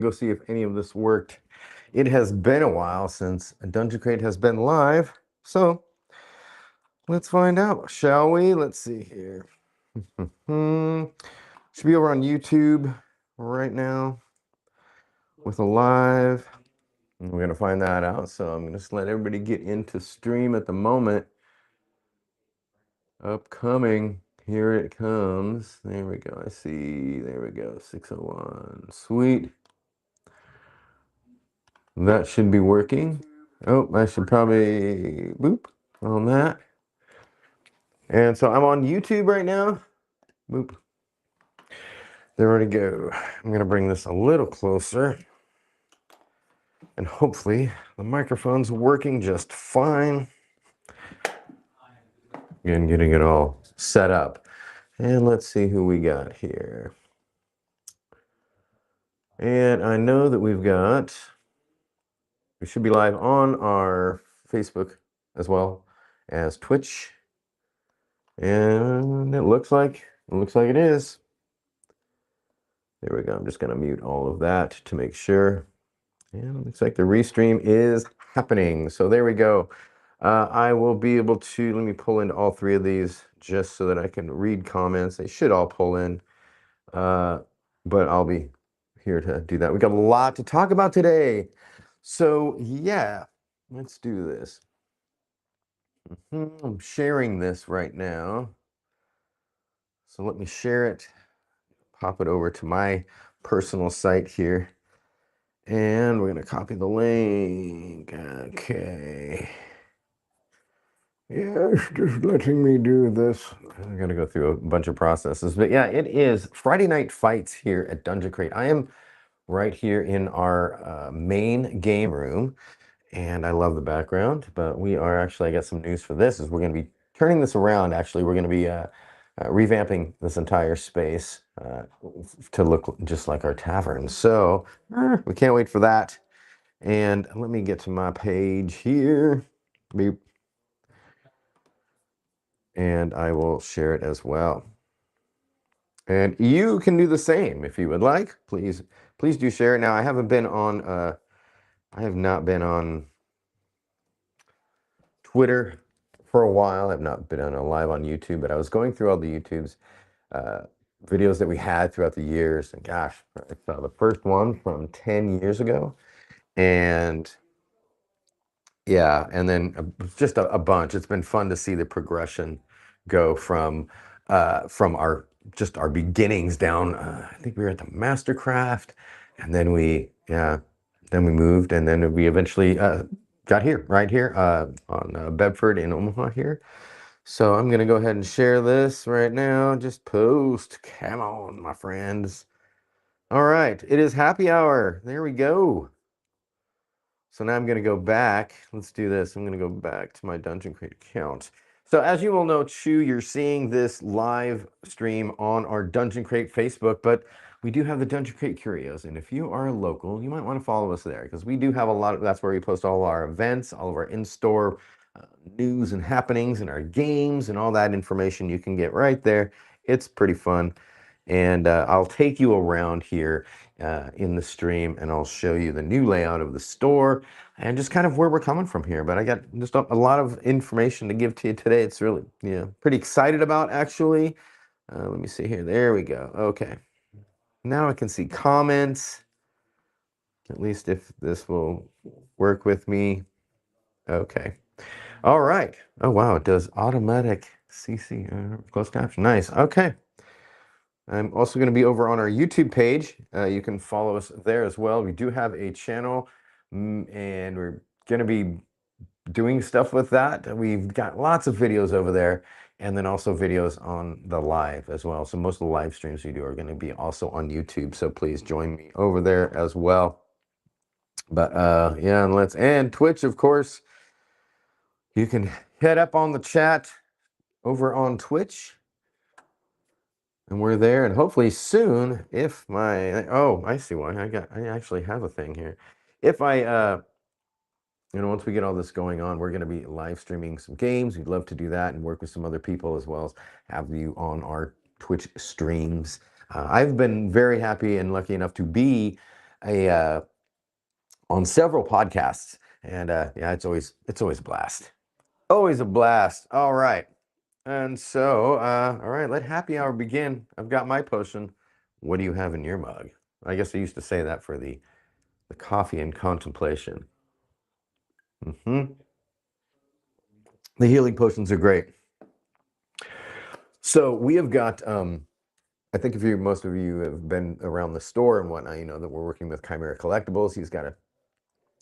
Go see if any of this worked. It has been a while since Dungeon Crate has been live, so let's find out, shall we? Let's see here. Should be over on YouTube right now with a live. We're gonna find that out, so I'm gonna just let everybody get into stream at the moment. Upcoming, here it comes. There we go. I see. There we go. 601. Sweet. That should be working. Oh, I should probably boop on that. And so I'm on YouTube right now. Boop. There we go. I'm gonna bring this a little closer. And hopefully the microphone's working just fine. Again, getting it all set up. And let's see who we got here. And I know that we should be live on our Facebook as well as Twitch. And it looks like it is. There we go. I'm just going to mute all of that to make sure. And it looks like the restream is happening. So there we go. I will be able to, let me pull into all three of these just so that I can read comments. They should all pull in. But I'll be here to do that. We got a lot to talk about today. So yeah, let's do this. I'm sharing this right now. So let me share it, pop it over to my personal site here. And we're going to copy the link. Okay. Yeah, it's just letting me do this. I'm going to go through a bunch of processes. But yeah, it is Friday Night Fights here at Dungeon Crate. I am right here in our main game room. And I love the background. But we are actually, I got some news for this, is we're going to be turning this around. Actually, we're going to be revamping this entire space to look just like our tavern. So we can't wait for that. And let me get to my page here. Beep. And I will share it as well. And you can do the same if you would like. Please do share it. Now, I have not been on Twitter for a while. I've not been on a live on YouTube, but I was going through all the YouTube's videos that we had throughout the years. And gosh, I saw the first one from 10 years ago. And yeah, and then just a bunch. It's been fun to see the progression go from our beginnings down. I think we were at the Mastercraft, and then we moved, and then we eventually got here, right here on Bedford in Omaha here. So I'm gonna go ahead and share this right now. Just post. Come on, my friends. All right, it is happy hour. There we go. So now I'm going to go back. Let's do this. I'm going to go back to my Dungeon Crate account. So as you will know, Chew, you're seeing this live stream on our Dungeon Crate Facebook, but we do have the Dungeon Crate Curios. And if you are local, you might want to follow us there because we do have a lot of, that's where we post all our events, all of our in-store news and happenings and our games and all that information you can get right there. It's pretty fun. And I'll take you around here in the stream and I'll show you the new layout of the store and just kind of where we're coming from here. But I got just a lot of information to give to you today. It's really, pretty excited about actually. Let me see here. There we go. Okay. Now I can see comments, at least if this will work with me. Okay. All right. Oh, wow. It does automatic CC closed caption. Nice. Okay. I'm also going to be over on our YouTube page. You can follow us there as well. We do have a channel, and we're going to be doing stuff with that. We've got lots of videos over there, and then also videos on the live as well. So most of the live streams we do are going to be also on YouTube. So please join me over there as well. But yeah, and Twitch, of course. You can head up on the chat over on Twitch. And we're there, and hopefully soon, if my, oh, I see why. I actually have a thing here. If I, once we get all this going on, we're going to be live streaming some games. We'd love to do that and work with some other people as well as have you on our Twitch streams. I've been very happy and lucky enough to be on several podcasts, and yeah, it's always a blast. Always a blast. All right. And so, all right, let happy hour begin. I've got my potion. What do you have in your mug? I guess I used to say that for the coffee and contemplation. The healing potions are great. So we have got, I think if most of you have been around the store and whatnot, you know that we're working with Chimera Collectibles. He's got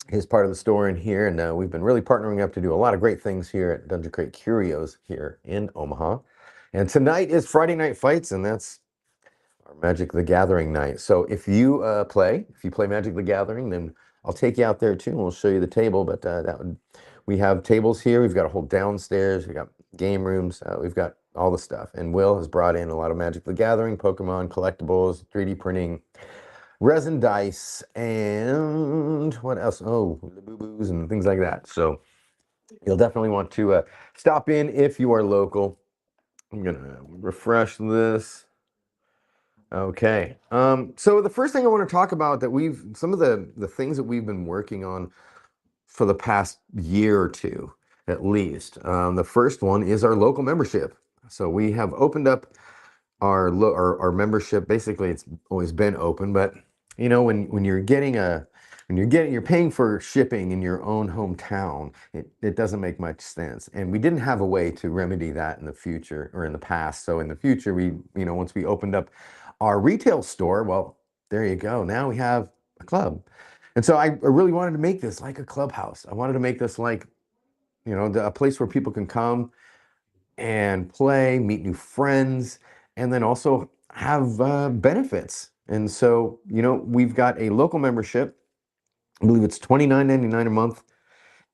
his part of the store in here, and we've been really partnering up to do a lot of great things here at Dungeon Crate Curios here in Omaha. And tonight is Friday Night Fights, and that's our Magic the Gathering night. So if you play Magic the Gathering, then I'll take you out there too, and we'll show you the table. But we have tables here. We've got a whole downstairs. We got game rooms. We've got all the stuff. And Will has brought in a lot of Magic the Gathering, Pokemon, collectibles, 3D printing, resin dice, and what else? Oh, the boo-boos and things like that. So you'll definitely want to stop in if you are local. I'm gonna refresh this. Okay. So the first thing I want to talk about that some of the things that we've been working on for the past year or two, at least. The first one is our local membership. So we have opened up our membership. Basically, it's always been open, but you know, when you're paying for shipping in your own hometown, it doesn't make much sense. And we didn't have a way to remedy that in the future or in the past. So in the future, once we opened up our retail store, well, there you go. Now we have a club. And so I really wanted to make this like a clubhouse. I wanted to make this like, a place where people can come and play, meet new friends, and then also have benefits. And so, we've got a local membership. I believe it's $29.99 a month,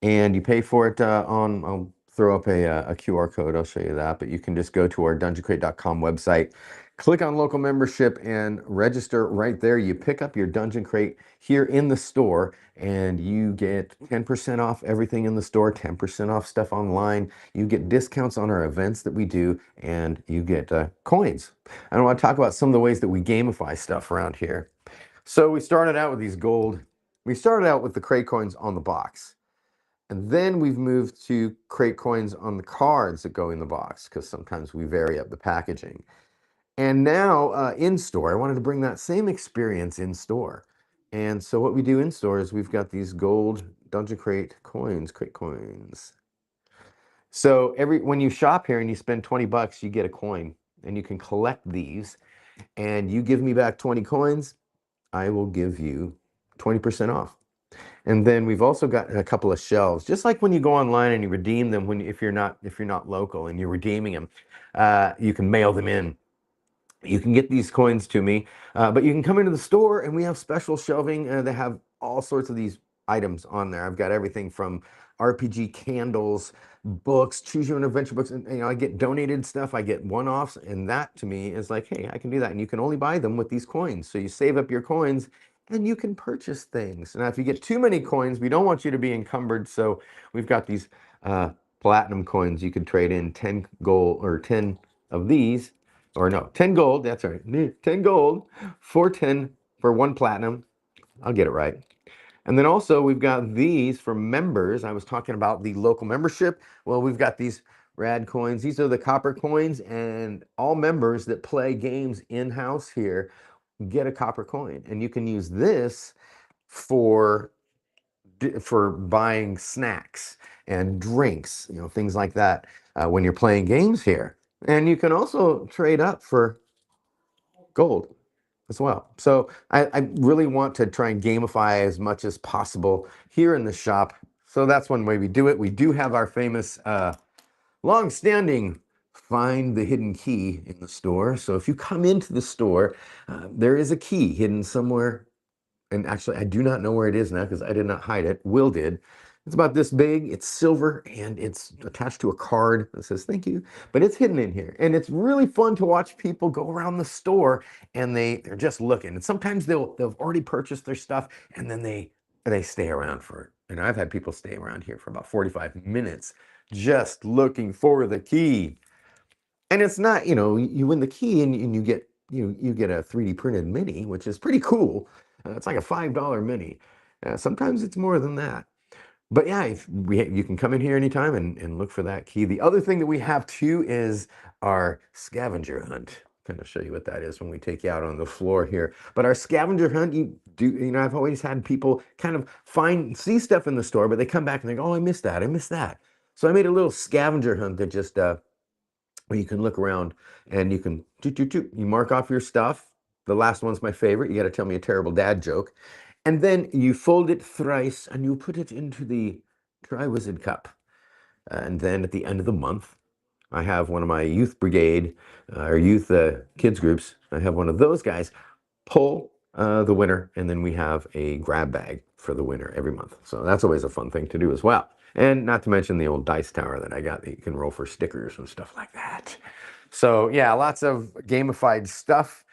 and you pay for it I'll throw up a QR code. I'll show you that, but you can just go to our dungeoncrate.com website, click on local membership, and register right there. You pick up your Dungeon Crate here in the store, and you get 10% off everything in the store, 10% off stuff online. You get discounts on our events that we do, and you get coins. I want to talk about some of the ways that we gamify stuff around here. So we started out with these gold. We started out with the crate coins on the box. And then we've moved to crate coins on the cards that go in the box, because sometimes we vary up the packaging. And now in store, I wanted to bring that same experience in store. And so what we do in store is we've got these gold Dungeon Crate coins, crate coins. So when you shop here and you spend 20 bucks, you get a coin, and you can collect these. And you give me back 20 coins, I will give you 20% off. And then we've also got a couple of shelves, just like when you go online and you redeem them. If you're not local and you're redeeming them, you can mail them in. You can get these coins to me, but you can come into the store and we have special shelving that have all sorts of these items on there. I've got everything from RPG candles, books, choose your own adventure books, and I get donated stuff. I get one-offs, and that to me is like, hey, I can do that, and you can only buy them with these coins. So you save up your coins, and you can purchase things. Now, if you get too many coins, we don't want you to be encumbered. So we've got these platinum coins. You can trade in 10 gold or 10 of these. Or no, 10 gold, that's right. 10 gold for 1 platinum. I'll get it right. And then also we've got these for members. I was talking about the local membership. Well, we've got these rad coins. These are the copper coins, and all members that play games in-house here get a copper coin. And you can use this for buying snacks and drinks, things like that when you're playing games here. And you can also trade up for gold as well. So I really want to try and gamify as much as possible here in the shop. So that's one way we do it. We do have our famous long-standing find the hidden key in the store. So if you come into the store, there is a key hidden somewhere. And actually, I do not know where it is now because I did not hide it. Will did. It's about this big, it's silver, and it's attached to a card that says thank you, but it's hidden in here. And it's really fun to watch people go around the store and they're just looking. And sometimes they've already purchased their stuff, and then they stay around for it. And I've had people stay around here for about 45 minutes just looking for the key. And it's not, you win the key and you get you get a 3D printed mini, which is pretty cool. It's like a $5 mini. Sometimes it's more than that. But yeah, you can come in here anytime and look for that key. The other thing that we have too is our scavenger hunt. Kind of show you what that is when we take you out on the floor here. But our scavenger hunt, I've always had people kind of see stuff in the store, but they come back and they go, oh, I missed that. I missed that. So I made a little scavenger hunt that just where you can look around and you can you mark off your stuff. The last one's my favorite. You got to tell me a terrible dad joke. And then you fold it thrice and you put it into the Triwizard Cup. And then at the end of the month, I have one of my youth brigade or youth kids groups. I have one of those guys pull the winner, and then we have a grab bag for the winner every month. So that's always a fun thing to do as well. And not to mention the old dice tower that I got that you can roll for stickers and stuff like that. So yeah, lots of gamified stuff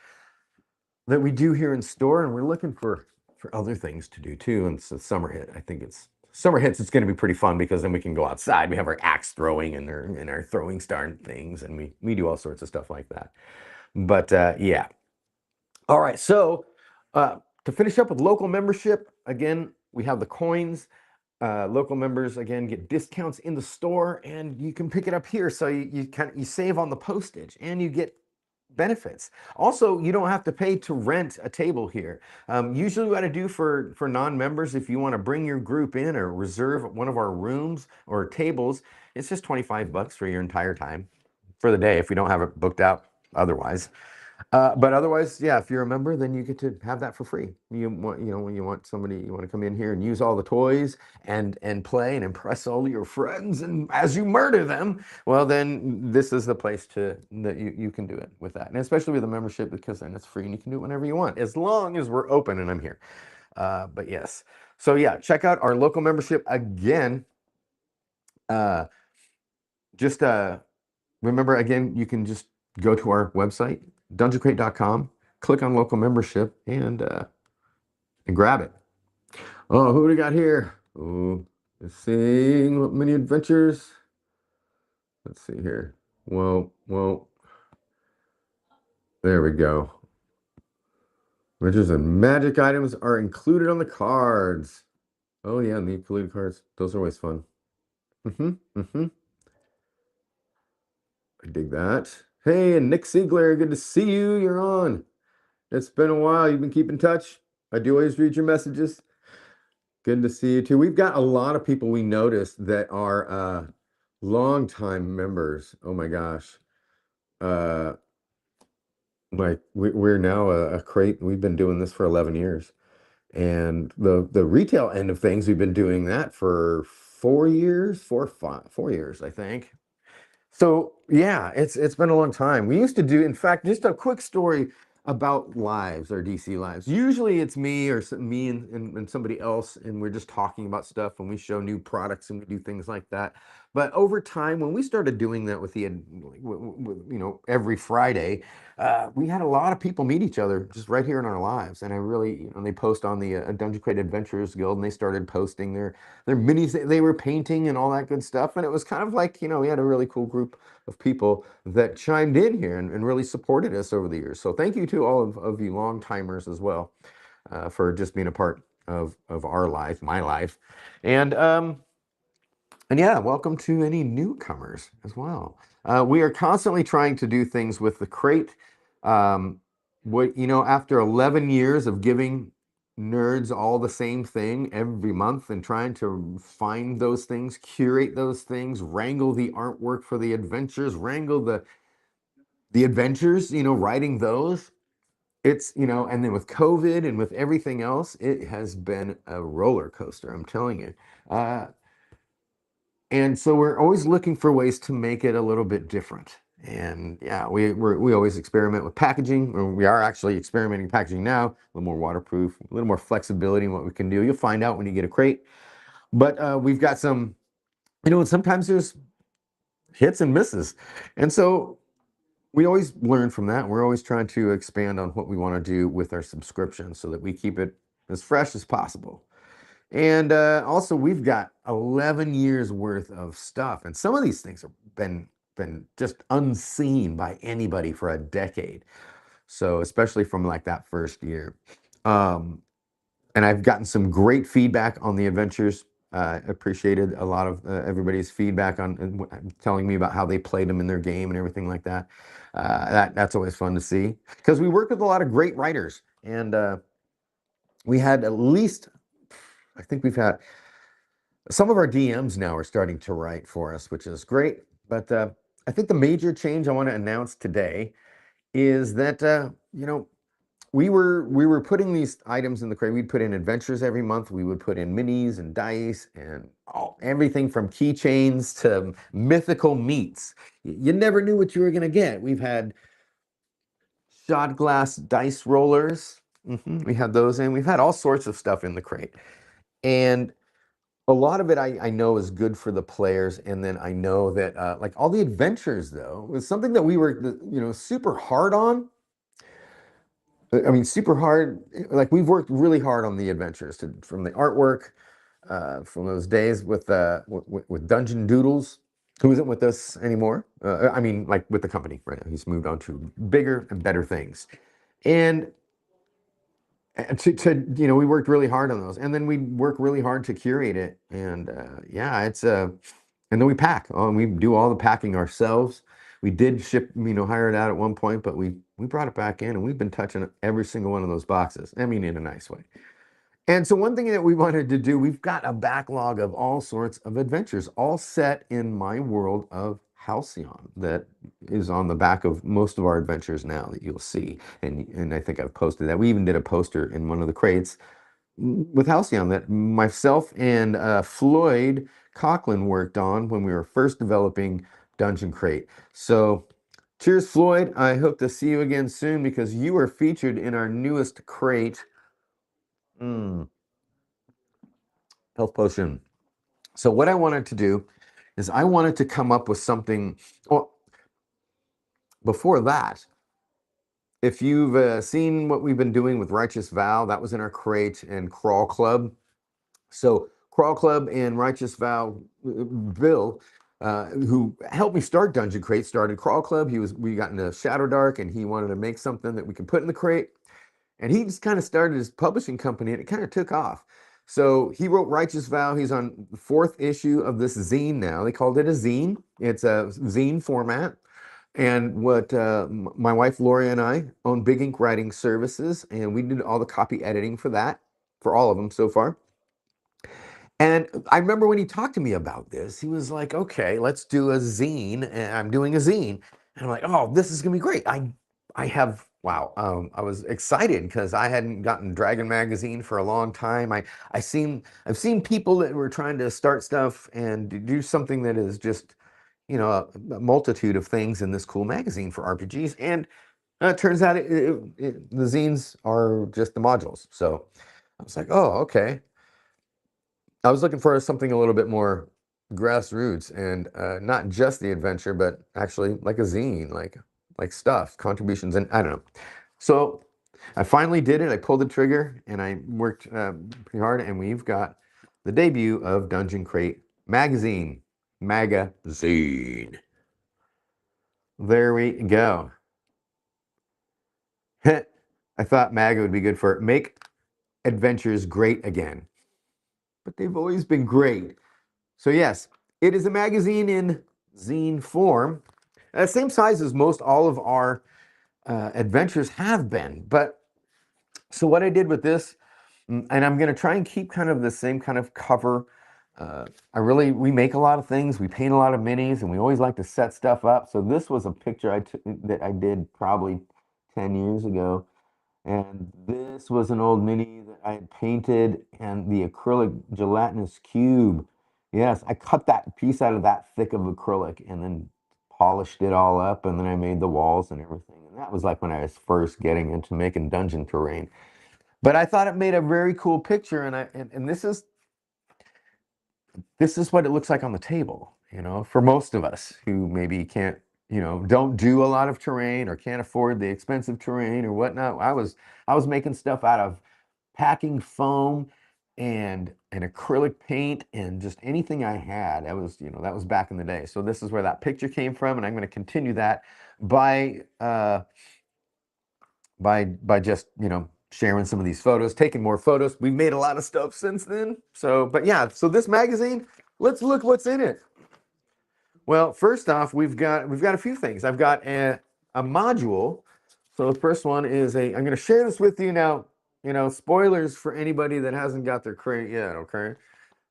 that we do here in store, and we're looking for other things to do too. And so summer hit, I think it's summer hits. It's going to be pretty fun because then we can go outside. We have our axe throwing and our throwing star things, and we do all sorts of stuff like that. But yeah. All right, so to finish up with local membership, again, we have the coins. Local members again get discounts in the store, and you can pick it up here. So you save on the postage, and you get benefits. Also, you don't have to pay to rent a table here. Usually what I do for non-members, if you want to bring your group in or reserve one of our rooms or tables, it's just $25 for your entire time for the day if we don't have it booked out otherwise. But otherwise, yeah, if you're a member, then you get to have that for free. When you want somebody, you want to come in here and use all the toys and play and impress all your friends, and as you murder them, well, then this is the place that you can do it with that, and especially with a membership, because then it's free and you can do it whenever you want, as long as we're open and I'm here. But yes, so yeah, check out our local membership again. Just remember, again, you can just go to our website, dungeoncrate.com, click on local membership, and grab it. Oh, who do we got here? Oh, let's see. Mini adventures. Let's see here. Well, there we go. Adventures and magic items are included on the cards. Oh yeah, the included cards. Those are always fun. I dig that. Hey, and Nick Siegler, good to see you. You're on. It's been a while. You've been keeping in touch. I do always read your messages. Good to see you too. We've got a lot of people we noticed that are longtime members. Oh my gosh. Like we're now a crate. We've been doing this for 11 years. And the retail end of things, we've been doing that for 4 years, 4 years, I think. So yeah, it's been a long time. We used to do, in fact, just a quick story about lives or DC lives. Usually it's me or me and somebody else, and we're just talking about stuff, and we show new products and we do things like that. But over time, when we started doing that with every Friday, we had a lot of people meet each other just right here in our lives. And I really, they post on the Dungeon Crate Adventurers Guild, and they started posting their minis they were painting and all that good stuff. And it was kind of like, we had a really cool group of people that chimed in here and really supported us over the years. So thank you to all of you long timers as well, for just being a part of our life, my life. And yeah, welcome to any newcomers as well. We are constantly trying to do things with the crate. After 11 years of giving nerds all the same thing every month and trying to find those things, curate those things, wrangle the artwork for the adventures, wrangle the adventures, writing those. It's, and then with COVID and with everything else, it has been a roller coaster, I'm telling you. And so we're always looking for ways to make it a little bit different. And yeah, we always experiment with packaging, or we are actually experimenting packaging now, a little more waterproof, a little more flexibility in what we can do. You'll find out when you get a crate. But we've got some, and sometimes there's hits and misses. And so we always learn from that. We're always trying to expand on what we want to do with our subscription so that we keep it as fresh as possible. And also, we've got 11 years worth of stuff, and some of these things have been just unseen by anybody for a decade. So especially from like that first year. and I've gotten some great feedback on the adventures. Appreciated a lot of everybody's feedback on telling me about how they played them in their game and everything like that. That's always fun to see because we work with a lot of great writers, and we had at least, I think we've had some of our DMs now are starting to write for us, which is great. But I think the major change I want to announce today is that we were putting these items in the crate. We'd put in adventures every month. We would put in minis and dice and everything from keychains to mythical meats. You never knew what you were going to get. We've had shot glass dice rollers. We had those in. We've had all sorts of stuff in the crate. And a lot of it I know is good for the players. And then I know that like all the adventures, though, was something that we were, super hard on. I mean, super hard. Like we've worked really hard on the adventures from the artwork, from those days with Dungeon Doodles, who isn't with us anymore. I mean, like with the company right now. He's moved on to bigger and better things. And we worked really hard on those, and then we work really hard to curate it. And yeah, it's and then we pack. And we do all the packing ourselves. We did ship, hire it out at one point, but we brought it back in, and we've been touching every single one of those boxes. I mean, in a nice way. And so one thing that we wanted to do, we've got a backlog of all sorts of adventures, all set in my world of Halcyon that is on the back of most of our adventures now that you'll see. And I think I've posted that. We even did a poster in one of the crates with Halcyon that myself and Floyd Coughlin worked on when we were first developing Dungeon Crate. So cheers, Floyd. I hope to see you again soon because you are featured in our newest crate. Health potion. So what I wanted to do is I wanted to come up with something. Well, before that, if you've seen what we've been doing with Righteous Vow, that was in our crate, and Crawl Club. So Crawl Club and Righteous Vow, Bill, who helped me start Dungeon Crate, started Crawl Club. We got into Shadow Dark, and he wanted to make something that we could put in the crate. And he just kind of started his publishing company, and it kind of took off. So he wrote Righteous Vow. He's on the 4th issue of this zine now. They called it a zine. It's a zine format. And what my wife Lori and I own Big Ink Writing Services, and we did all the copy editing for that, for all of them so far. And I remember when he talked to me about this, he was like, "Okay, let's do a zine." And I'm doing a zine, and I'm like, "Oh, this is gonna be great." I have wow. I was excited because I hadn't gotten Dragon Magazine for a long time. I've seen people that were trying to start stuff and do something that is just a multitude of things in this cool magazine for RPGs, and it turns out the zines are just the modules. So I was like, "Oh, okay." I was looking for something a little bit more grassroots and not just the adventure, but actually like a zine, like stuff, contributions, and I don't know. So I finally did it. I pulled the trigger and I worked pretty hard, and we've got the debut of Dungeon Crate magazine. Magazine. There we go. I thought MAGA would be good for make adventures great again, but they've always been great. So yes, it is a magazine in zine form, same size as most all of our adventures have been. But so what I did with this, and I'm going to try and keep kind of the same kind of cover. We make a lot of things, we paint a lot of minis, and we always like to set stuff up. So this was a picture I took that I did probably 10 years ago. And this was an old mini that I had painted, and the acrylic gelatinous cube. Yes, I cut that piece out of that thick of acrylic and then polished it all up, and then I made the walls and everything. And that was like when I was first getting into making dungeon terrain. But I thought it made a very cool picture, and this is what it looks like on the table, for most of us who maybe can't, don't do a lot of terrain or can't afford the expensive terrain or whatnot. I was making stuff out of packing foam and an acrylic paint and just anything I had. That was back in the day. So this is where that picture came from, and I'm going to continue that by just sharing some of these photos, taking more photos. We've made a lot of stuff since then. So, but yeah, so this magazine, let's look what's in it. Well, first off, we've got a few things. I've got a module. So the first one is I'm going to share this with you now. You know, spoilers for anybody that hasn't got their crate yet. Okay.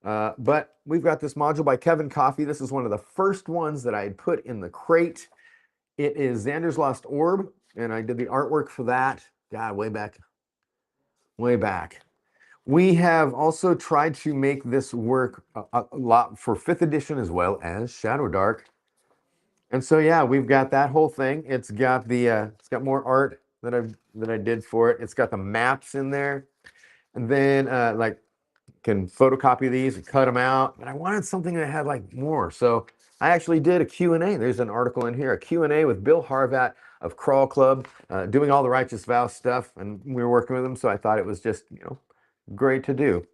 But we've got this module by Kevin Coffey. This is one of the first ones that I had put in the crate. It is Xander's Lost Orb, and I did the artwork for that. God, way back. Way back. We have also tried to make this work a lot for 5th edition as well as Shadow Dark. And so yeah, we've got that whole thing. It's got more art that I did for it. It's got the maps in there. And then like can photocopy these and cut them out, but I wanted something that had like more. So I actually did a Q&A. There's an article in here, a Q&A with Bill Harvat of Crawl Club, doing all the Righteous Vow stuff, and we were working with him, so I thought it was just, you know, great to do.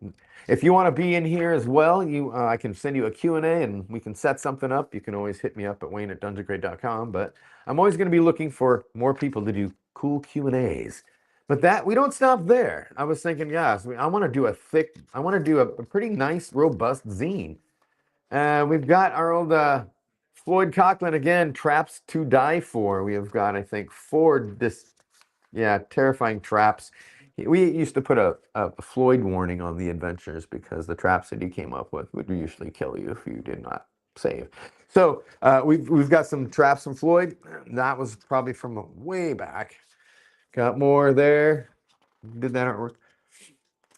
If you want to be in here as well, I can send you a Q&A and we can set something up. You can always hit me up at wayne@dungeoncrate.com, but I'm always going to be looking for more people to do cool Q&As. But that, we don't stop there. I was thinking, guys, I want to do a pretty nice, robust zine. We've got our old Floyd Coughlin again, Traps to Die For. We have got, I think, 4 terrifying traps. We used to put a Floyd warning on the adventures because the traps that he came up with would usually kill you if you did not save. So we've got some traps from Floyd. That was probably from way back. Got more there. Did that artwork.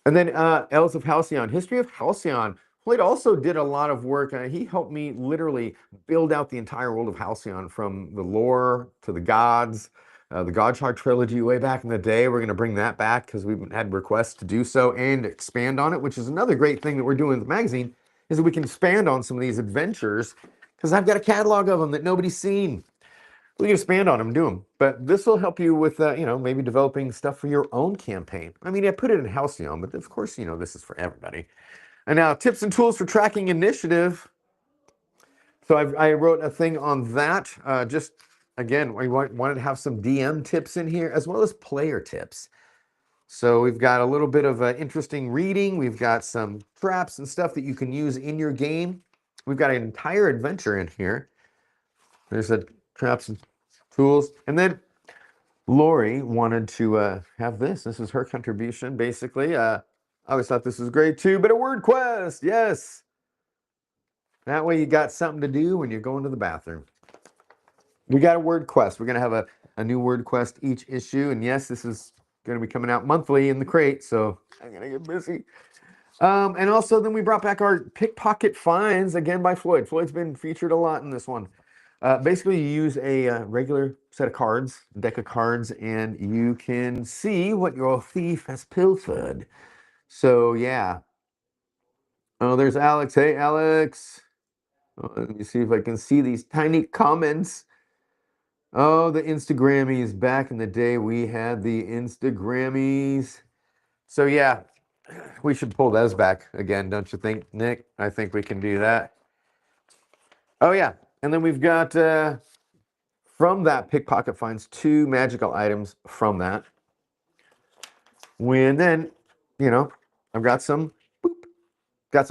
And then Elves of Halcyon, History of Halcyon. Floyd also did a lot of work. He helped me literally build out the entire world of Halcyon, from the lore to the gods, the Godchild trilogy way back in the day. We're going to bring that back because we've had requests to do so and expand on it, which is another great thing that we're doing with the magazine, is that we can expand on some of these adventures because I've got a catalog of them that nobody's seen. We can expand on them, do them. But this will help you with, maybe developing stuff for your own campaign. I mean, I put it in Halcyon, but of course, this is for everybody. And now, tips and tools for tracking initiative. So I wrote a thing on that. Just, again, we wanted to have some DM tips in here, as well as player tips. So we've got a little bit of interesting reading. We've got some traps and stuff that you can use in your game. We've got an entire adventure in here. There's a traps and tools. And then Lori wanted to have this. This is her contribution, basically. I always thought this was great too, but a word quest, yes. That way you got something to do when you're going to the bathroom. We got a word quest. We're going to have a new word quest each issue. And yes, this is going to be coming out monthly in the crate, so I'm going to get busy. And also then we brought back our Pickpocket Finds, again by Floyd. Floyd's been featured a lot in this one. Basically, you use a regular set of cards, deck of cards, and you can see what your thief has pilfered. So, yeah. Oh, there's Alex. Hey, Alex. Oh, let me see if I can see these tiny comments. Oh, the Instagrammies. Back in the day, we had the Instagrammies. So, yeah, we should pull those back again, don't you think, Nick? I think we can do that. Oh, yeah. And then we've got... from that, Pickpocket Finds 2 magical items from that. When then, I've got some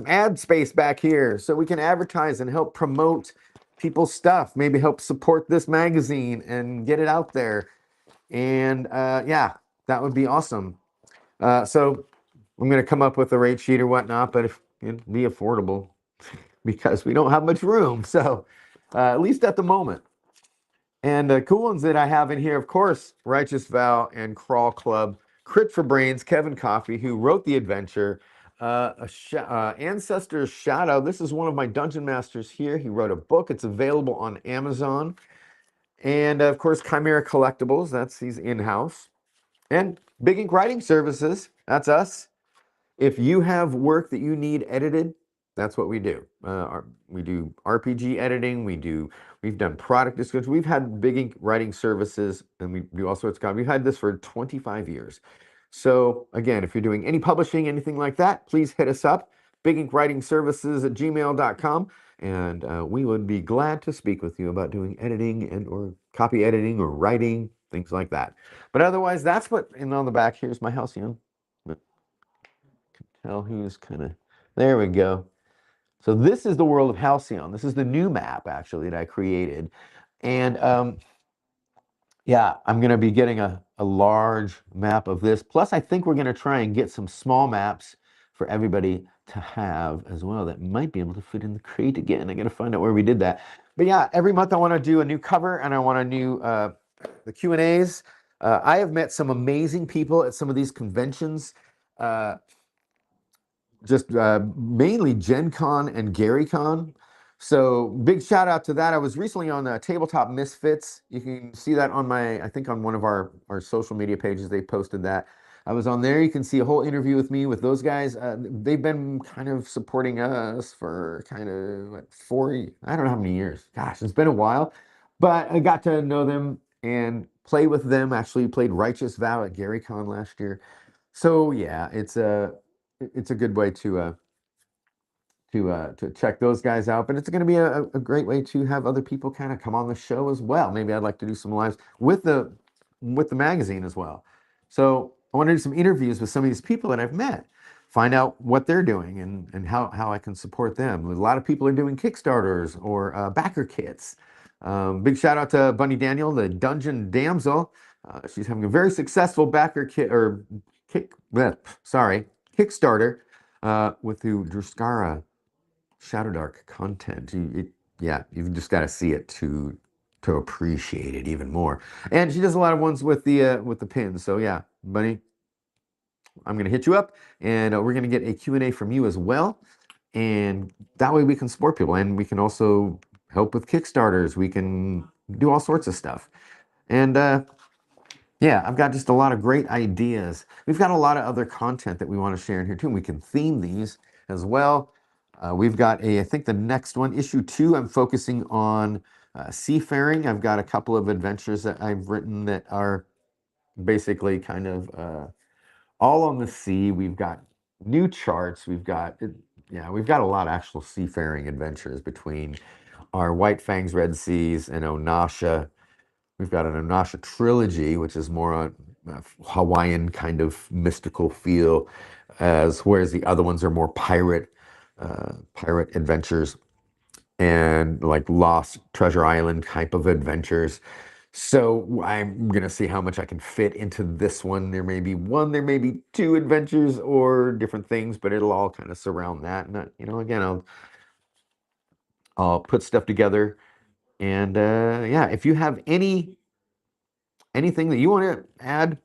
ad space back here so we can advertise and help promote people's stuff, maybe help support this magazine and get it out there. And yeah, that would be awesome. So I'm going to come up with a rate sheet or whatnot, but if it'd be affordable because we don't have much room. So at least at the moment. And the cool ones that I have in here, of course, Righteous Vow and Crawl Club, Crit for Brains, Kevin Coffey, who wrote the adventure, Ancestor's Shadow. This is one of my dungeon masters here. He wrote a book. It's available on Amazon. And, of course, Chimera Collectibles. He's in-house. And Big Ink Writing Services. That's us. If you have work that you need edited, that's what we do. We do RPG editing. We've done product description. We've had Big Ink Writing Services, and we do all sorts of content. We've had this for 25 years. So again, if you're doing any publishing, anything like that, please hit us up, biginkWritingServices@gmail.com, and we would be glad to speak with you about doing editing and or copy editing or writing, things like that. But otherwise, that's what, and on the back, here's my Halcyon. Tell who's kind of, there we go. So this is the world of Halcyon. This is the new map, actually, that I created. And yeah, I'm going to be getting a large map of this. Plus, I think we're going to try and get some small maps for everybody to have as well that might be able to fit in the crate again. I got to find out where we did that. But yeah, every month I want to do a new cover and I want a new the Q&As. I have met some amazing people at some of these conventions. Just mainly Gen Con and Gary Con. So big shout out to that. I was recently on Tabletop Misfits. You can see that on my, I think on one of our social media pages, they posted that. I was on there. You can see a whole interview with me with those guys. They've been kind of supporting us for kind of what, I don't know how many years. Gosh, it's been a while. But I got to know them and play with them. Actually played Righteous Vow at Gary Con last year. So yeah, it's a good way to check those guys out. But it's going to be a great way to have other people kind of come on the show as well. Maybe I'd like to do some lives with the magazine as well. So I want to do some interviews with some of these people that I've met, find out what they're doing and how I can support them. A lot of people are doing Kickstarters or backer kits. Big shout out to Bunny Daniel, the Dungeon Damsel. She's having a very successful backer kit or Kickstarter with the Druskara Shadowdark content. Yeah, you've just got to see it to appreciate it even more. And she does a lot of ones with the pins. So yeah, Bunny, I'm gonna hit you up, and we're gonna get a Q&A from you as well. And that way we can support people, and we can also help with Kickstarters. We can do all sorts of stuff. And yeah, I've got just a lot of great ideas. We've got a lot of other content that we want to share in here too. And we can theme these as well. We've got I think the next one, issue 2, I'm focusing on seafaring. I've got a couple of adventures that I've written that are basically kind of all on the sea. We've got new charts. We've got a lot of actual seafaring adventures between our White Fangs Red Seas and Onasha. We've got an Onasha trilogy, which is more on Hawaiian kind of mystical feel, whereas the other ones are more pirate adventures and like Lost Treasure Island type of adventures. So I'm gonna see how much I can fit into this one. There may be 2 adventures or different things, but it'll all kind of surround that. And again, I'll put stuff together. And yeah, if you have anything that you want to add,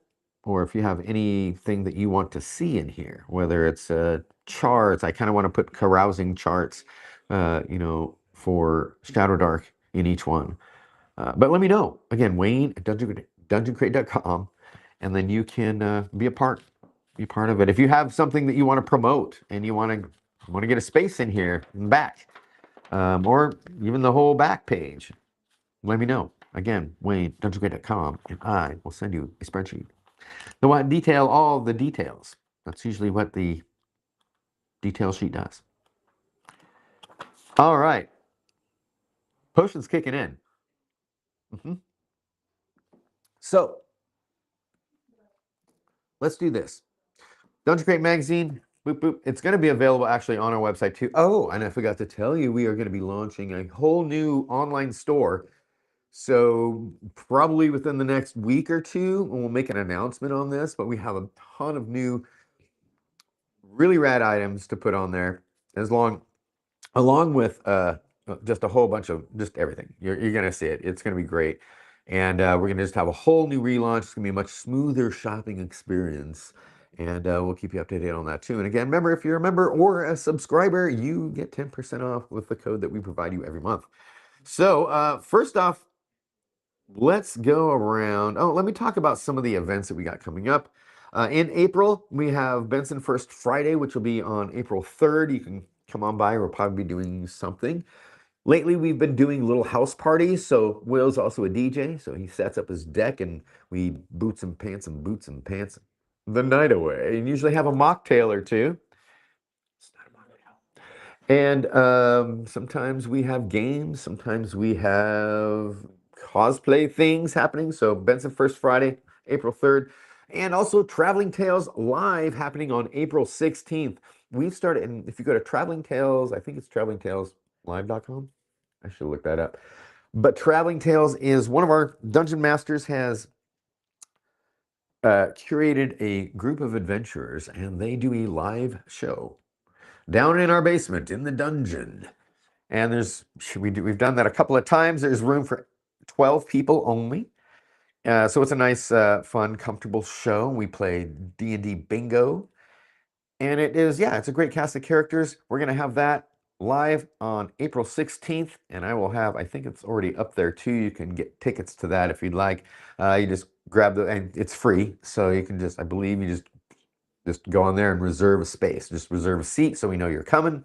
or if you have anything that you want to see in here, whether it's charts, I kind of want to put carousing charts, for Shadow Dark in each one. But let me know. Again, Wayne at dungeoncrate.com, and then you can be part of it. If you have something that you want to promote and you want to get a space in here in the back, or even the whole back page, let me know. Again, Wayne, dungeoncrate.com, and I will send you a spreadsheet. The one detail all the details. That's usually what the detail sheet does. All right. Potion's kicking in. So let's do this. Dungeon Crate Magazine, boop, boop. It's going to be available actually on our website too. Oh, and I forgot to tell you, we are going to be launching a whole new online store. So probably within the next week or two, we'll make an announcement on this, but we have a ton of new, really rad items to put on there, along with just a whole bunch of just everything. You're going to see it. It's going to be great. And we're going to just have a whole new relaunch. It's going to be a much smoother shopping experience. And we'll keep you updated on that too. And again, remember, if you're a member or a subscriber, you get 10% off with the code that we provide you every month. So first off, let's go around. Oh, let me talk about some of the events that we got coming up. In April, we have Benson First Friday, which will be on April 3rd. You can come on by. We'll probably be doing something. Lately, we've been doing little house parties. So Will's also a DJ. So he sets up his deck and we boots and pants the night away. And usually have a mocktail or two. And sometimes we have games. Sometimes we have cosplay things happening. So Benson First Friday, April 3rd, and also Traveling Tales Live happening on April 16th. We've started, and if you go to Traveling Tales, I think it's travelingtaleslive.com. I should look that up. But Traveling Tales is one of our dungeon masters has curated a group of adventurers, and they do a live show down in our basement in the dungeon. And we've done that a couple of times. There's room for 12 people only. So it's a nice, fun, comfortable show. We play D&D bingo. And it's a great cast of characters. We're going to have that live on April 16th. And I think it's already up there too. You can get tickets to that if you'd like. You just grab and it's free. So you can I believe you just go on there and reserve a space. Just reserve a seat so we know you're coming.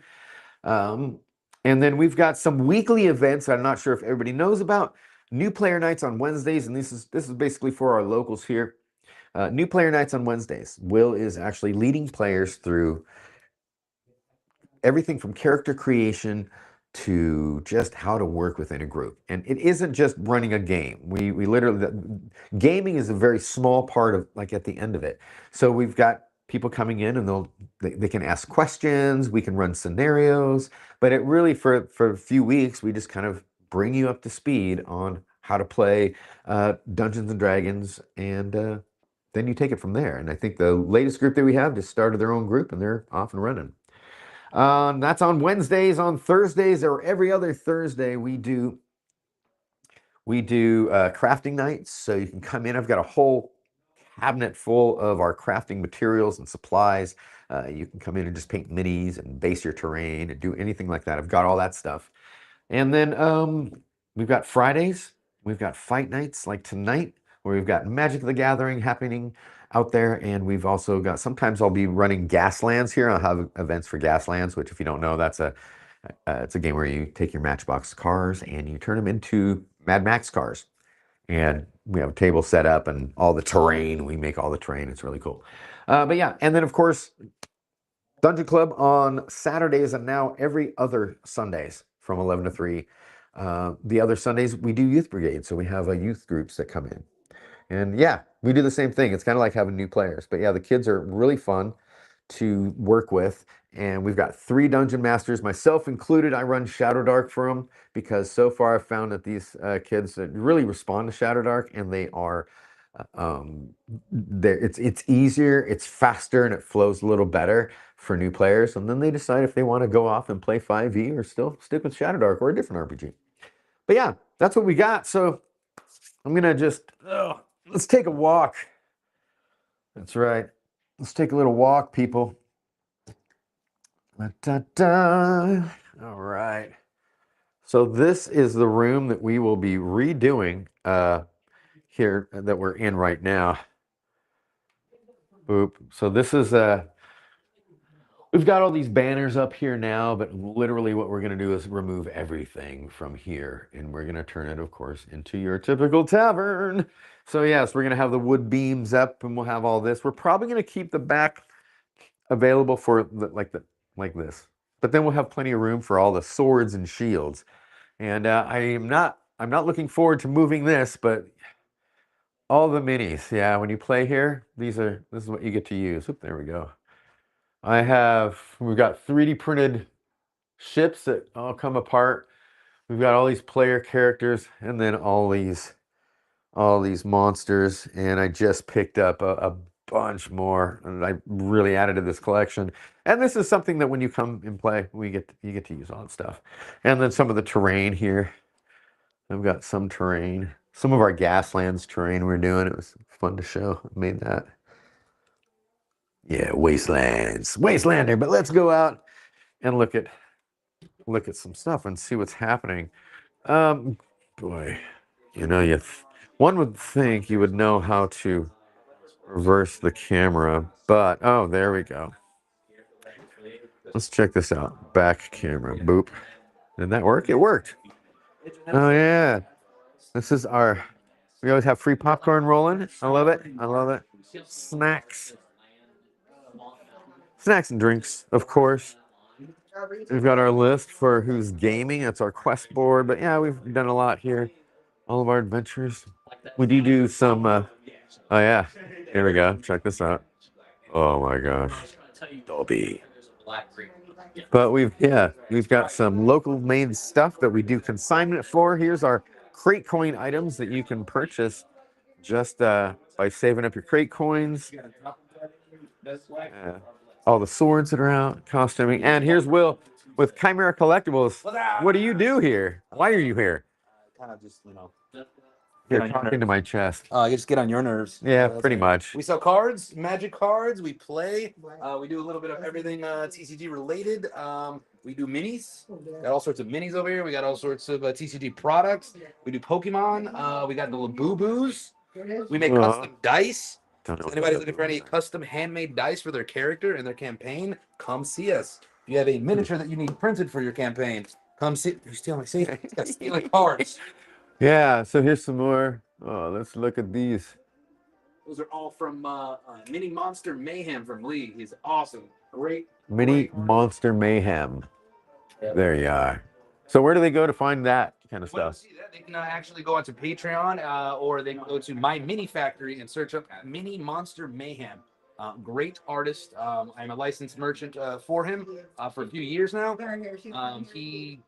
And then we've got some weekly events I'm not sure if everybody knows about. New player nights on Wednesdays, and this is basically for our locals here. New player nights on Wednesdays. Will is actually leading players through everything from character creation to just how to work within a group. And it isn't just running a game. We literally, gaming is a very small part of, like, at the end of it. So we've got people coming in and they can ask questions, we can run scenarios, but it really, for a few weeks, we just kind of bring you up to speed on how to play Dungeons and Dragons, and then you take it from there. And I think the latest group that we have just started their own group and they're off and running. That's on Wednesdays. On Thursdays, or every other Thursday, we do crafting nights. So you can come in. I've got a whole cabinet full of our crafting materials and supplies. You can come in and just paint minis and base your terrain and do anything like that. I've got all that stuff. And then we've got Fridays. We've got fight nights like tonight, where we've got Magic the Gathering happening out there. And we've also got, sometimes I'll be running Gaslands here. I'll have events for Gaslands, which, if you don't know, it's a game where you take your Matchbox cars and you turn them into Mad Max cars. And we have a table set up and all the terrain. We make all the terrain. It's really cool. But yeah, and then of course, Dungeon Club on Saturdays and now every other Sundays from 11 to 3. The other Sundays we do Youth Brigade, so we have youth groups that come in. And yeah, we do the same thing. It's kind of like having new players. But yeah, the kids are really fun to work with. And we've got 3 dungeon masters, myself included. I run Shadowdark for them because so far I've found that these kids really respond to Shadowdark, and they are it's easier, it's faster, and it flows a little better for new players. And then they decide if they want to go off and play 5e or still stick with Shadowdark or a different RPG. But yeah, that's what we got. So I'm gonna let's take a walk. That's right. Let's take a little walk, people. Da-da-da. All right. So this is the room that we will be redoing here that we're in right now. Boop. So this is we've got all these banners up here now, but literally what we're going to do is remove everything from here, and we're going to turn it, of course, into your typical tavern. So yes, we're going to have the wood beams up, and we'll have all this. We're probably going to keep the back available for like this, but then we'll have plenty of room for all the swords and shields. And I'm not looking forward to moving this, but all the minis, yeah, when you play here, this is what you get to use. Oop, there we go. We've got 3D printed ships that all come apart. We've got all these player characters, and then all these monsters. And I just picked up a bunch more, and I really added to this collection. And this is something that when you come and play, you get to use all that stuff. And then some of the terrain here. I've got some terrain. Some of our Gaslands terrain we're doing. It was fun to show. I made that. Yeah, Wastelander. But let's go out and look at some stuff and see what's happening. Boy, one would think you would know how to reverse the camera, but oh, there we go. Let's check this out. Back camera. Boop. Did that work? It worked. Oh yeah. This is we always have free popcorn rolling. I love it. I love it. Snacks and drinks, of course. We've got our list for who's gaming. That's our quest board. But yeah, we've done a lot here. all of our adventures. We do some. Oh yeah, here we go. Check this out. Oh my gosh, Dolby. But we've got some local made stuff that we do consignment for. Here's our crate coin items that you can purchase just by saving up your crate coins. All the swords that are out, costuming. And here's Will with Chimera Collectibles. What do you do here? Why are you here? Kind of just, You're talking to my chest. you just get on your nerves. Yeah, That's pretty right. much. We sell cards, magic cards. We play. We do a little bit of everything TCG related. We do minis. Got all sorts of minis over here. We got all sorts of TCG products. We do Pokemon. We got the Labubu's. We make custom dice. Don't know. If anybody's looking for any custom handmade dice for their character and their campaign, come see us. If you have a miniature that you need printed for your campaign, come see. You're stealing my stealing cards. Yeah, so here's some more. Oh, let's look at these. Those are all from Mini Monster Mayhem from Lee. He's awesome. Great. Mini Monster Mayhem. There you are. So where do they go to find that kind of Well, stuff? see that they can actually go onto Patreon or they can go to My Mini Factory and search up Mini Monster Mayhem. Great artist. I'm a licensed merchant for him for a few years now. He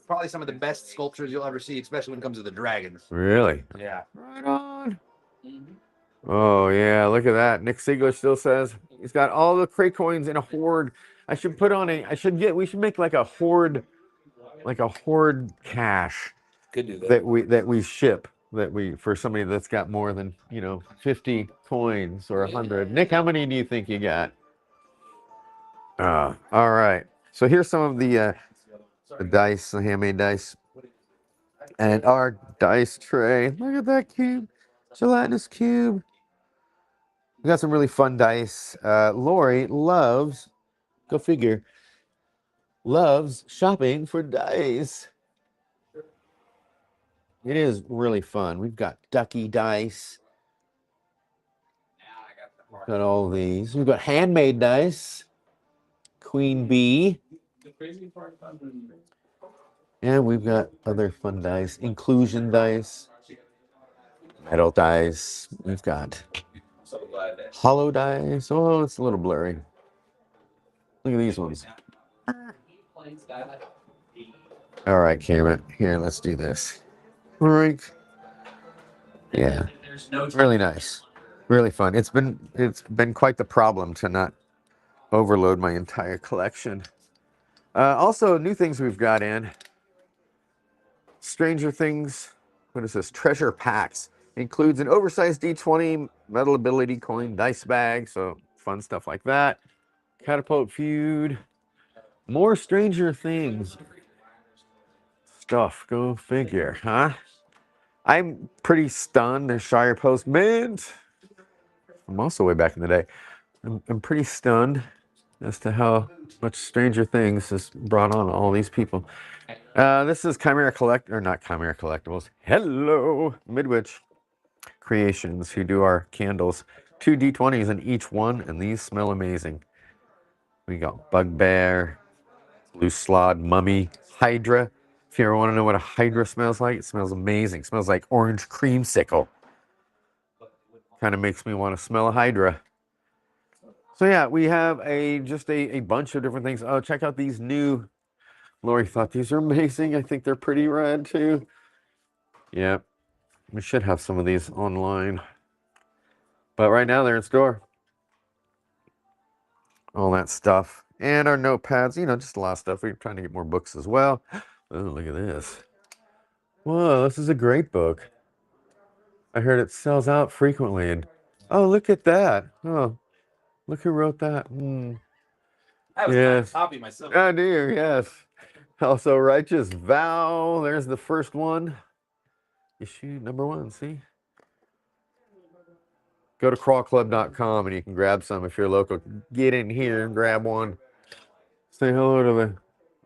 probably some of the best sculptures you'll ever see, especially when it comes to the dragons. Really? Yeah. Right on. Oh yeah, look at that. Nick Siegler still says he's got all the crate coins in a hoard. We should make like a hoard cache Could do that. that we ship for somebody that's got more than 50 coins or 100. Nick, how many do you think you got? All right. So here's some of the dice, the handmade dice, and our dice tray. Look at that cube, gelatinous cube. We got some really fun dice. Lori loves, go figure, loves shopping for dice. It is really fun. We've got ducky dice. Got all these. We've got handmade dice. Queen bee. And we've got other fun dice. Inclusion dice. Metal dice. We've got hollow dice. Oh, it's a little blurry. Look at these ones. All right, camera. Here, let's do this. Right. Yeah. Really nice. Really fun. It's been quite the problem to not overload my entire collection. Also, new things we've got in. Stranger Things. What is this? Treasure Packs. Includes an oversized D20 metal ability coin dice bag. So fun stuff like that. Catapult Feud. More Stranger Things stuff. Go figure, huh? I'm pretty stunned. There's Shire Post Mint. I'm also way back in the day. I'm pretty stunned as to how much Stranger Things has brought on all these people. This is Chimera not Chimera Collectibles. Hello, Midwich Creations, who do our candles. 2 D20s in each one, and these smell amazing. We got Bugbear, Blue Slod, Mummy, Hydra. If you ever want to know what a Hydra smells like, it smells amazing. It smells like orange creamsicle. Kind of makes me want to smell a Hydra. So yeah, we have just a bunch of different things. Oh, check out these new. Lori thought these are amazing. I think they're pretty rad too. Yeah, we should have some of these online. But right now they're in store. All that stuff. And our notepads, just a lot of stuff. We're trying to get more books as well. Oh, look at this. Whoa, this is a great book. I heard it sells out frequently. And oh, look at that. Oh, look who wrote that. I was Yes. copy myself. I do, yes. Also, Righteous Vow. There's the first one. Issue number 1, see? Go to crawlclub.com and you can grab some if you're local. Get in here and grab one. Say hello to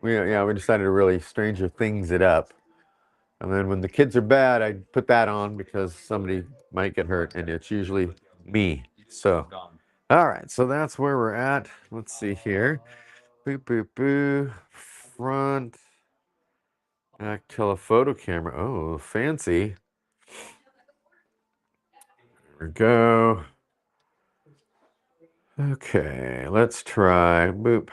we decided to really Stranger Things it up. And then when the kids are bad, I put that on because somebody might get hurt, and it's usually me. So, all right, so that's where we're at. Let's see here. Boo, boo, boo. Front. Back telephoto camera. Oh, fancy. There we go. Okay, let's try. Boop.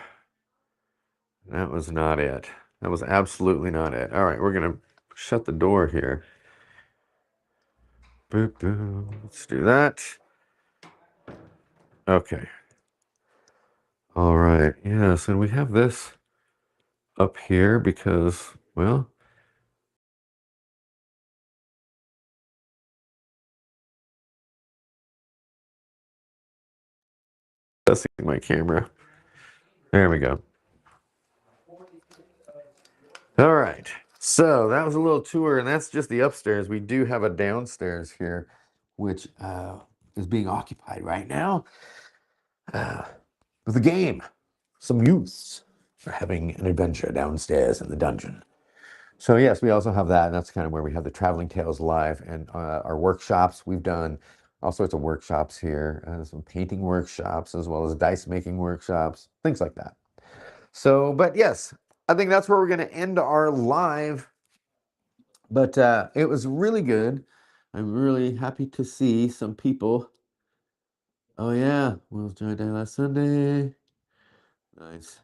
That was not it. That was absolutely not it. All right, we're gonna shut the door here. Boop, boop. Let's do that. Okay. All right. Yes, and we have this up here because, well, testing my camera. There we go. All right. So that was a little tour, and that's just the upstairs. We do have a downstairs here, which is being occupied right now with a game. Some youths are having an adventure downstairs in the dungeon. So yes, we also have that, and that's kind of where we have the Traveling Tales Live and our workshops. We've done all sorts of workshops here, some painting workshops, as well as dice making workshops, things like that. So, but yes, I think that's where we're going to end our live. But it was really good. I'm really happy to see some people. Oh yeah, Will's Joy Day last Sunday. Nice.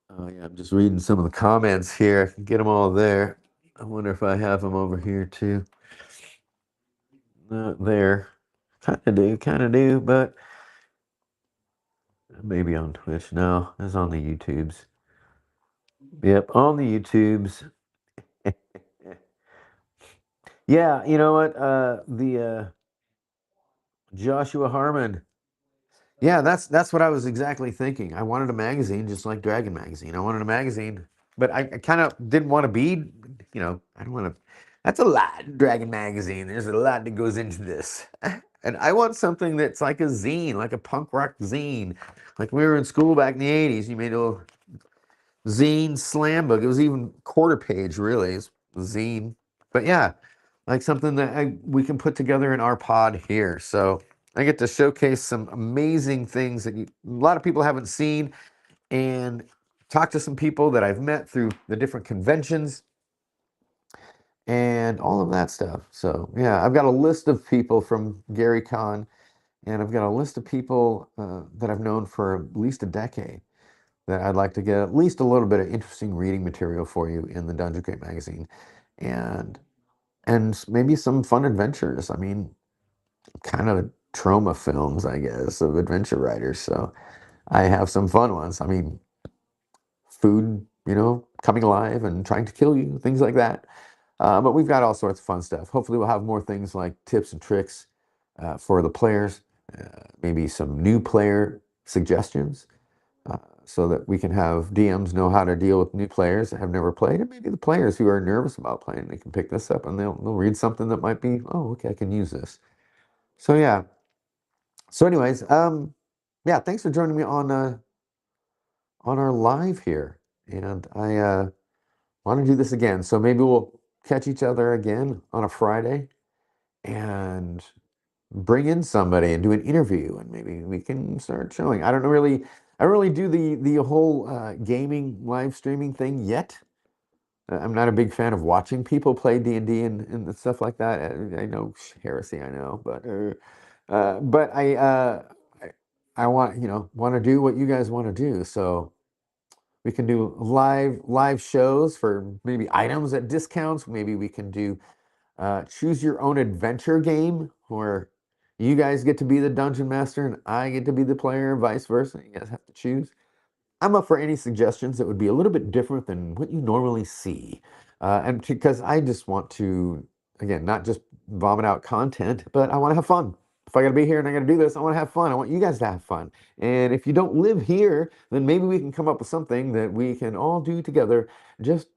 Oh yeah, I'm just reading some of the comments here. I can get them all there. I wonder if I have them over here too. Not there. Kind of do, but maybe on Twitch. No, it's on the YouTubes. Yep, on the YouTubes. Yeah, you know what? The Joshua Harmon. Yeah, that's what I was exactly thinking. I wanted a magazine just like Dragon Magazine. I wanted a magazine, but I kind of didn't want to be, I don't want to. That's a lot, Dragon Magazine. There's a lot that goes into this. And I want something that's like a zine, like a punk rock zine. Like we were in school back in the 80s, you made a little zine slam book. It was even quarter page, really. It's zine. But yeah, like something that we can put together in our pod here. So I get to showcase some amazing things that a lot of people haven't seen and talk to some people that I've met through the different conventions and all of that stuff. So yeah, I've got a list of people from Gary Con, and I've got a list of people that I've known for at least a decade that I'd like to get at least a little bit of interesting reading material for you in the Dungeon Crate magazine, and maybe some fun adventures. I mean, kind of trauma films, I guess, of adventure writers. So I have some fun ones. I mean, food, coming alive and trying to kill you, things like that. But we've got all sorts of fun stuff. Hopefully, we'll have more things like tips and tricks for the players, maybe some new player suggestions, so that we can have DMs know how to deal with new players that have never played, and maybe the players who are nervous about playing, they can pick this up and they'll read something that might be, oh, okay, I can use this. So yeah. So anyways, yeah, thanks for joining me on our live here, and I want to do this again. So maybe we'll catch each other again on a Friday and bring in somebody and do an interview, and maybe we can start showing. I don't really do the whole gaming live streaming thing yet. I'm not a big fan of watching people play D&D and stuff like that. I know heresy, I know, but I want want to do what you guys want to do. So we can do live shows for maybe items at discounts. Maybe we can do choose your own adventure game where you guys get to be the dungeon master and I get to be the player, and vice versa. You guys have to choose. I'm up for any suggestions that would be a little bit different than what you normally see. And because I just want to, again, not just vomit out content, but I want to have fun. If I got to be here and I got to do this, I want to have fun. I want you guys to have fun. And if you don't live here, then maybe we can come up with something that we can all do together just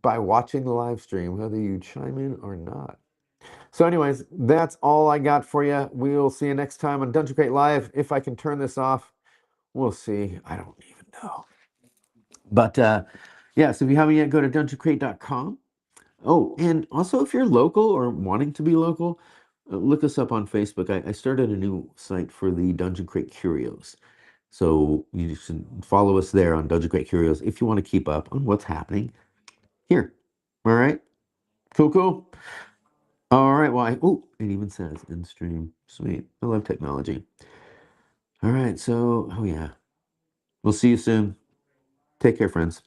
by watching the live stream, whether you chime in or not. So, anyways, that's all I got for you. We'll see you next time on Dungeon Crate Live. If I can turn this off, we'll see. I don't even know. But yeah, so if you haven't yet, go to dungeoncrate.com. Oh, and also if you're local or wanting to be local, look us up on Facebook. I started a new site for the Dungeon Crate Curios. So you should follow us there on Dungeon Crate Curios if you want to keep up on what's happening here. All right? Cool, cool. All right. Well, oh, it even says in stream. Sweet. I love technology. All right. So, oh yeah. We'll see you soon. Take care, friends.